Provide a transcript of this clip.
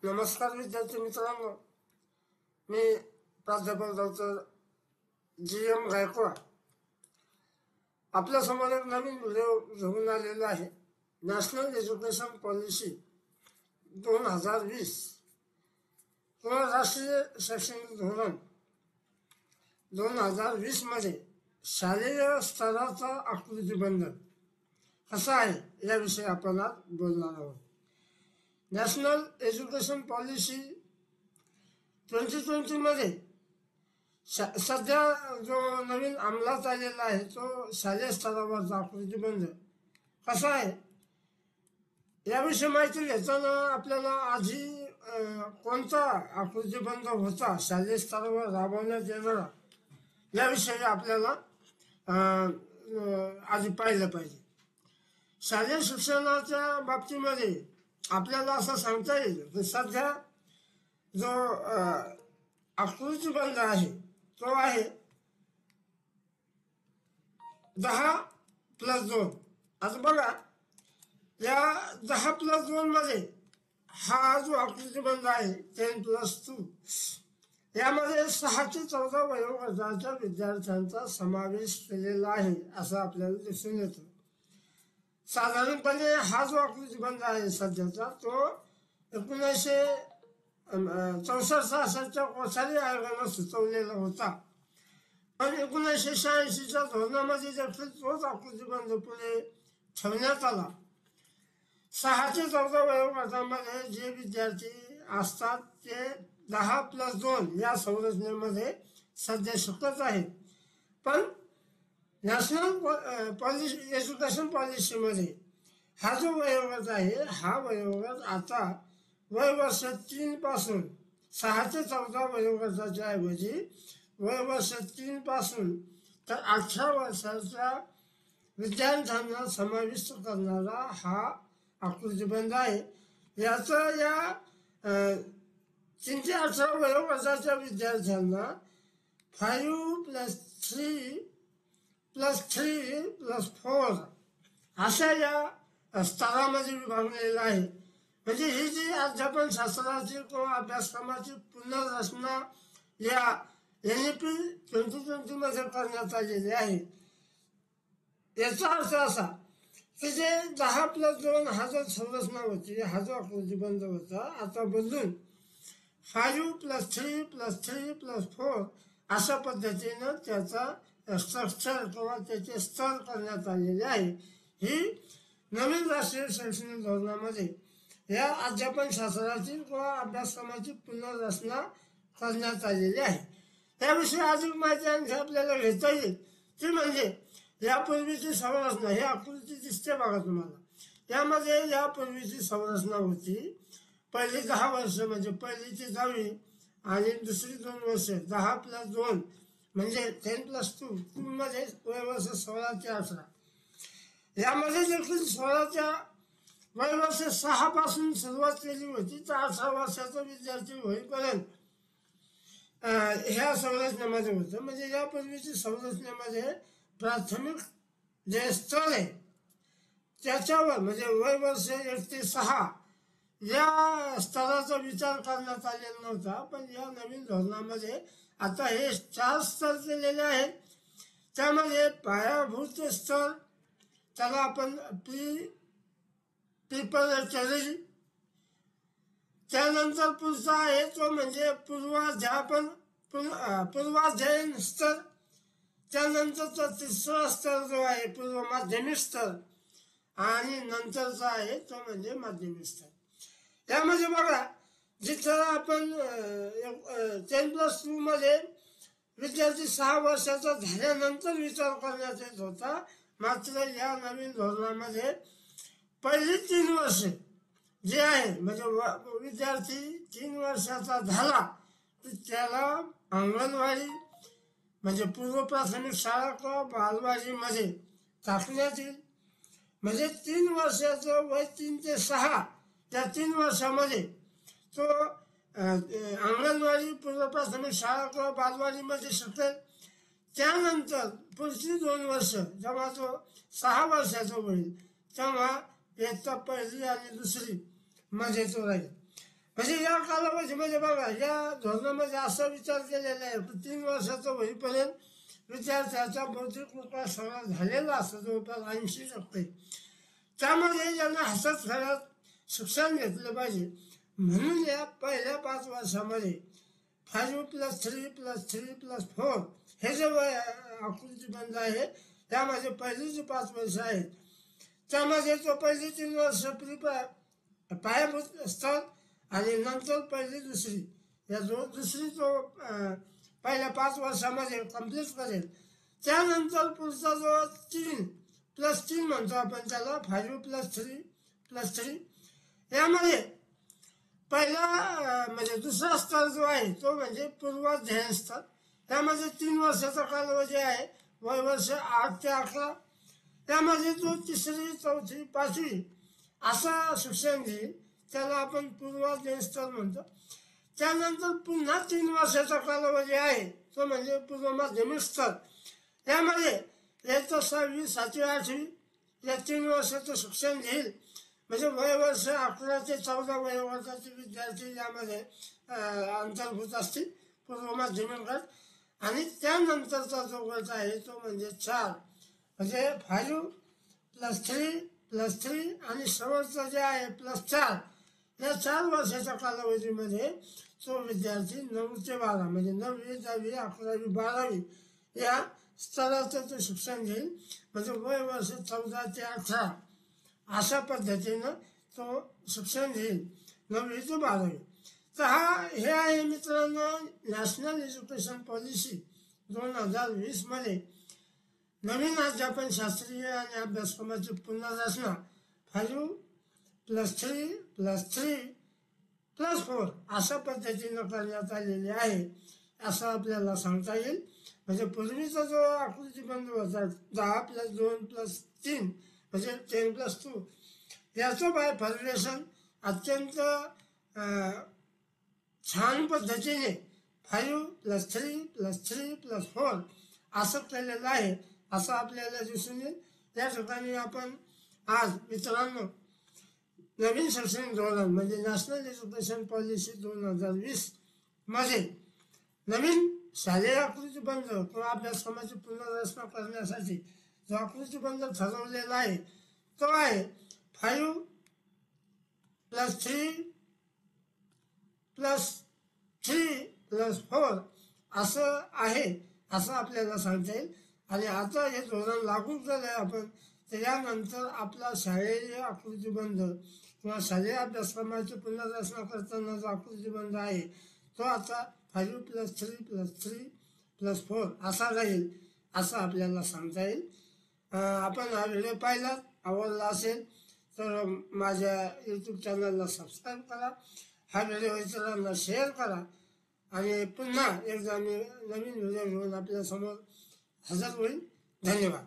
नमस्कार विद्यार्थी मित्रांनो, मी प्राध्यापक डॉक्टर GM गायकवाड आपल्या समोर एक नवीन व्हिडिओ घेऊन आलेला आहे. नॅशनल एज्युकेशन पॉलिसी 2020 किंवा राष्ट्रीय शैक्षणिक धोरण 2020 मध्ये शालेय स्तराचा आकृतीबंध कसा आहे याविषयी आपण आज बोलणार आहोत. नॅशनल एज्युकेशन पॉलिसी 2020 मध्ये सध्या जो नवीन अंमलात आलेला आहे तो शालेय स्तरावरचा आकृतीबंध कसा आहे याविषयी माहिती घेताना आपल्याला आधी कोणता आकृतीबंध होता शालेय स्तरावर राबवण्यात येणारा याविषयी आपल्याला आधी पाहिलं पाहिजे. शालेय शिक्षणाच्या बाबतीमध्ये आपल्याला असं सांगता येईल की सध्या जो आकृतीबंध आहे तो आहे 10+2. आता बघा, या 10+2 मध्ये हा जो आकृतीबंध आहे 10+2 यामध्ये 6 ते 14 वयोगटाच्या विद्यार्थ्यांचा समावेश केलेला आहे असं आपल्याला दिसून येतं. साधारणपणे हा जो आकृतीबंध आहे सध्याचा तो 1964-66च्या कोठारी आयोगाने सुचवलेला होता, पण 1986च्या धोरणामध्ये देखील तोच आकृतीबंध पुढे ठेवण्यात आला. 6 ते 14 वयोगटामध्ये जे विद्यार्थी असतात ते 10+2 या संरचनेमध्ये सध्या शिकत आहेत. पण नॅशनल एज्युकेशन पॉलिसीमध्ये हा जो वयोगट आहे हा वयोगट आता वयवर्ष 3 पासून 6 ते 14 वयोगटाच्या ऐवजी वयवर्ष 3 पासून तर 18 वर्षाच्या विद्यार्थ्यांना समाविष्ट करणारा हा आकृतीबंध आहे. याचं या 3 ते 18 वयोगटाच्या विद्यार्थ्यांना 5+3+4 अशा या स्तरामध्ये विभागलेला आहे. म्हणजे ही जी अध्यापन शास्त्राची किंवा अभ्यासक्रमाची पुनर्रचना या NEP 2020 मध्ये करण्यात आलेली आहे. याचा अर्थ असा की जे 10+2 हा जो संरचना होती, हा जो आकृतीबंध होता, आता बदलून 5+3+3+4 अशा पद्धतीनं त्याचा स्ट्रक्चर किंवा त्याचे स्तर करण्यात आलेले आहे. ही नवीन राष्ट्रीय शैक्षणिक धोरणामध्ये या अध्यापन शास्त्राची किंवा अभ्यासक्रमाची पुनर्रचना करण्यात आलेली आहे. त्याविषयी अधिक माहिती आणखी आपल्याला घेता येईल ती म्हणजे यापूर्वीची संरचना. ही आकृती दिसते बघा तुम्हाला. यामध्ये यापूर्वीची संरचना होती. पहिली 10 वर्ष म्हणजे पहिली ते 10वी आणि दुसरी 2 वर्ष 10+2 म्हणजे 10+2 मध्ये वयवर्ष 16 ते 18. यामध्ये देखील 16च्या वयवर्ष 6 पासून सुरुवात केली होती तर 18 वर्षाचा विद्यार्थी होईपर्यंत ह्या संरचनेमध्ये होतं. म्हणजे यापूर्वीची संरचनेमध्ये प्राथमिक जे स्तर आहे त्याच्यावर म्हणजे वयवर्ष 1 ते 6 या स्तराचा विचार करण्यात आलेला नव्हता. पण या नवीन धोरणामध्ये आता हे 4 स्तर केलेले आहेत. त्यामध्ये पायाभूत स्तर त्याला आपण प्रिपरेटरी, त्यानंतर पुढचा आहे तो म्हणजे पूर्वाध्ययन स्तर, त्यानंतरचा तिसरा स्तर जो आहे पूर्व माध्यमिक स्तर आणि नंतरचा आहे तो म्हणजे माध्यमिक स्तर. यामध्ये बघा, जिथं आपण 10+2 मध्ये विद्यार्थी 6 वर्षाचा झाल्यानंतर विचार करण्यात येत होता, मात्र या नवीन धोरणामध्ये पहिली 3 वर्ष जे आहे म्हणजे विद्यार्थी 3 वर्षाचा झाला तर त्याला अंगणवाडी म्हणजे पूर्व प्राथमिक शाळा किंवा बालवाडीमध्ये टाकण्यात येईल. म्हणजे 3 वर्षाचं वय 3 ते 6 त्या 3 वर्षामध्ये तो अंगणवाडी पूर्व प्राथमिक शाळा किंवा बालवाडीमध्ये शिकेल. त्यानंतर पुढची 2 वर्ष जेव्हा तो 6 वर्षाचा होईल तेव्हा इयत्ता 1ली आणि 2री मध्ये तो राहील. म्हणजे या कालावधीमध्ये बघा, या धोरणामध्ये असा विचार केलेला आहे की 3 वर्षाचं होईपर्यंत विद्यार्थ्याचा बौद्धिक विकास सगळा झालेला असतो, जवळपास 80%. त्यामध्ये ज्यांना हसत खेळत शिक्षण घेतलं पाहिजे म्हणून या पहिल्या 5 वर्षामध्ये 5+3+3+4 हे जे आकृतीबंध आहे त्यामध्ये पहिली जी 5 वर्ष आहेत त्यामध्ये तो पहिली 3 वर्ष पायाभूत स्तर आणि नंतर पहिली दुसरी या दुसरी जो पहिल्या 5 वर्षामध्ये कंप्लीट करेल त्यानंतर पुढचा जो 3+3 म्हणतो आपण त्याला 5+3+3 यामध्ये पहिला म्हणजे दुसरा स्तर जो आहे तो म्हणजे पूर्वाध्ययन स्तर. त्यामध्ये 3 वर्षाचा कालावधी आहे, वय वर्ष 8 ते 11. त्यामध्ये जो 3री 4थी 5वी असा शिक्षण घेईल त्याला आपण पूर्वाध्ययन स्तर म्हणतो. त्यानंतर पुन्हा 3 वर्षाचा कालावधी आहे तो म्हणजे पूर्व माध्यमिक स्तर. त्यामध्ये इयत्ता 6वी 7वी 8वी या 3 वर्षाचं शिक्षण घेईल. म्हणजे वय वर्ष 11 ते 14 वयोगटाचे विद्यार्थी यामध्ये अंतर्भूत असतील पूर्व माध्यमिक गट. आणि त्यानंतरचा जो गट आहे तो म्हणजे 4 म्हणजे 5+3+3 आणि शेवटचं जे आहे +4 या 4 वर्षाच्या कालावधीमध्ये तो विद्यार्थी 9 ते 12 म्हणजे 9वी 10वी 11वी 12वी या स्तराचं तो शिक्षण घेईल. म्हणजे वय वर्ष 14 ते 18 अशा पद्धतीनं तो शिक्षण घेईल 9वी ते 12वी. तर हे आहे मित्रांनो नॅशनल एज्युकेशन पॉलिसी 2020 मध्ये नवीन अध्यापन शास्त्रीय आणि अभ्यासक्रमाची पुनर्रचना 5+3+3+4 अशा पद्धतीनं करण्यात आलेली आहे असं आपल्याला सांगता येईल. म्हणजे पूर्वीचा जो आकृतीबंध होता 10+2+3 म्हणजे 10+2 याचं बायफर्ग्युलेशन अत्यंत छान पद्धतीने 5+3+3+4 असं केलेलं आहे असं आपल्याला दिसून येईल. या ठिकाणी आपण आज मित्रांनो नवीन शैक्षणिक धोरण म्हणजे नॅशनल एज्युकेशन पॉलिसी 2020 मध्ये नवीन शालेय आकृतीबंध किंवा अभ्यासक्रमाची पुनर्रचना करण्यासाठी जो आकृतीबंध ठरवलेला आहे तो आहे 5+3+3+4 असं आहे असं आपल्याला सांगता येईल. आणि आता हे धोरण लागू केलं आहे आपण तर यानंतर आपला शालेय आकृतीबंध किंवा शालेय अभ्यासक्रमाची पुनर्रचना करताना जो आकृतीबंध आहे तो आता 5+3+3+4 असा राहील असं आपल्याला सांगता येईल. आपण हा व्हिडिओ पाहिला आवडला असेल तर माझ्या यूट्यूब चॅनलला सबस्क्राईब करा, हा व्हिडिओ इतरांना शेअर करा आणि पुन्हा एकदा मी नवीन व्हिडिओ घेऊन आपल्यासमोर हजर होईल. धन्यवाद.